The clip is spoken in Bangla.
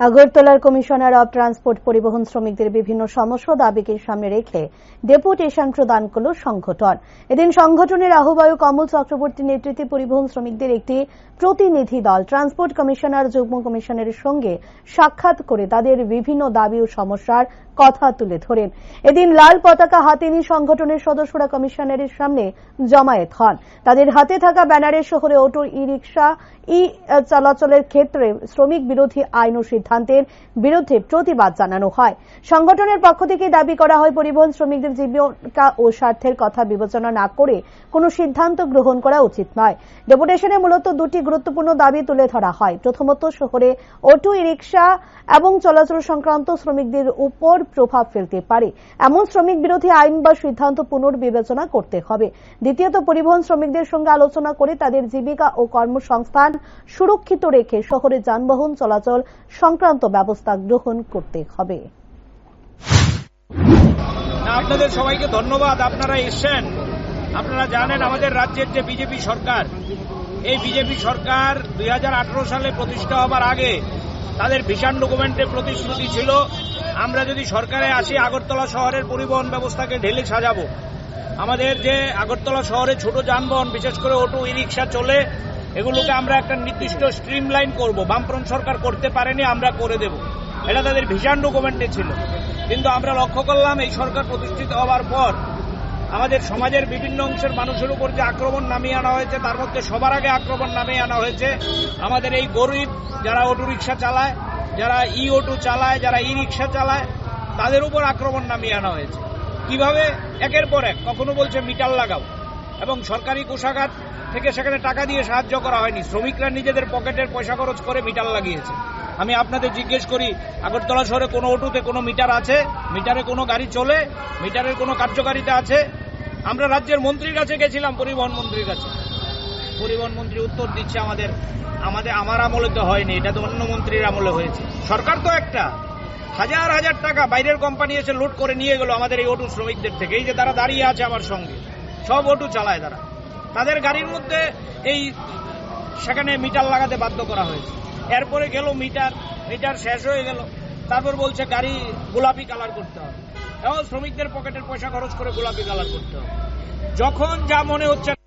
আগরতলার কমিশনার অব ট্রান্সপোর্ট পরিবহন শ্রমিকদের বিভিন্ন সমস্যা দাবিকে সামনে রেখে ডেপুটেশন প্রদান করল সংগঠন। এদিন সংগঠনের আহ্বায়ক অমল চক্রবর্তীর নেতৃত্বে পরিবহন শ্রমিকদের একটি প্রতিনিধি দল ট্রান্সপোর্ট কমিশনার যুগ্ম কমিশনারের সঙ্গে সাক্ষাৎ করে তাদের বিভিন্ন দাবি ও সমস্যার কথা তুলে ধরেন। এদিন লাল পতাকা হাতে নিয়ে সংগঠনের সদস্যরা কমিশনারের সামনে জমায়েত হন। তাদের হাতে থাকা ব্যানারে শহরে অটো ই রিক্সা চলাচলের ক্ষেত্রে শ্রমিক বিরোধী আইন ও সিদ্ধান্তের বিরুদ্ধে প্রতিবাদ জানানো হয়। সংগঠনের পক্ষ থেকে দাবি করা হয়, পরিবহন শ্রমিকদের জীবিকা ও স্বার্থের কথা বিবেচনা না করে কোনো সিদ্ধান্ত গ্রহণ করা উচিত নয়। ডেপুটেশনে মূলত দুটি গুরুত্বপূর্ণ দাবি তুলে ধরা হয়। প্রথমত, শহরে অটো ই রিক্সা এবং চলাচল সংক্রান্ত শ্রমিকদের উপর প্রভাব ফেলতে পারে এমন শ্রমিক বিরোধী আইন বা সিদ্ধান্ত পুনর্বিবেচনা করতে হবে। দ্বিতীয়ত, পরিবহন শ্রমিকদের সঙ্গে আলোচনা করে তাদের জীবিকা ও কর্মসংস্থান সুরক্ষিত রেখে শহরে যানবাহন চলাচল সংক্রান্ত ব্যবস্থা গ্রহণ করতে হবে। আপনাদের সবাইকে ধন্যবাদ, আপনারা এসেছেন। আপনারা জানেন আমাদের রাজ্যের যে বিজেপি সরকার, এই বিজেপি সরকার 2018 সালে প্রতিষ্ঠা হবার আগে তাদের ভিশন ডকুমেন্টে প্রতিশ্রুতি ছিল, আমরা যদি সরকারে আসি আগরতলা শহরের পরিবহন ব্যবস্থাকে ঢেলে সাজাবো। আমাদের যে আগরতলা শহরে ছোট যানবাহন, বিশেষ করে অটো ই রিক্সা চলে, এগুলোকে আমরা একটা নির্দিষ্ট স্ট্রিমলাইন করব। বামফ্রন্ট সরকার করতে পারেনি, আমরা করে দেব, এটা তাদের ভিশন ডকুমেন্টে ছিল। কিন্তু আমরা লক্ষ্য করলাম এই সরকার প্রতিষ্ঠিত হওয়ার পর আমাদের সমাজের বিভিন্ন অংশের মানুষের উপর যে আক্রমণ নামিয়ে আনা হয়েছে, তার মধ্যে সবার আগে আক্রমণ নামিয়ে আনা হয়েছে আমাদের এই গরিব যারা অটো রিক্সা চালায়, যারা ই অটো চালায়, যারা ই রিক্সা চালায়, তাদের উপর আক্রমণ নামিয়ে আনা হয়েছে। কিভাবে? একের পর এক। কখনো বলছে মিটার লাগাও, এবং সরকারি কোষাগার থেকে সেখানে টাকা দিয়ে সাহায্য করা হয়নি, শ্রমিকরা নিজেদের পকেটের পয়সা খরচ করে মিটার লাগিয়েছে। আমি আপনাদের জিজ্ঞেস করি, আগরতলা শহরে কোনো অটোতে কোনো মিটার আছে? মিটারে কোনো গাড়ি চলে? মিটারের কোনো কার্যকারিতা আছে? আমরা রাজ্যের মন্ত্রীর কাছে গেছিলাম, পরিবহন মন্ত্রীর কাছে। পরিবহন মন্ত্রী উত্তর দিচ্ছে আমার আমলে তো হয়নি, এটা তো অন্য মন্ত্রীর আমলে হয়েছে। সরকার তো একটা, হাজার হাজার টাকা বাইরের কোম্পানি এসে লুট করে নিয়ে গেল আমাদের এই অটো শ্রমিকদের থেকে। এই যে তারা দাঁড়িয়ে আছে আমার সঙ্গে, সব অটো চালায় তারা, তাদের গাড়ির মধ্যে এই সেখানে মিটার লাগাতে বাধ্য করা হয়েছে। এরপরে গেল মিটার শেষ হয়ে গেল, তারপর বলছে গাড়ি গোলাপি কালার করতে হবে, এবং শ্রমিকদের পকেটের পয়সা খরচ করে গোলাপি কালার করতে হবে। যখন যা মনে হচ্ছে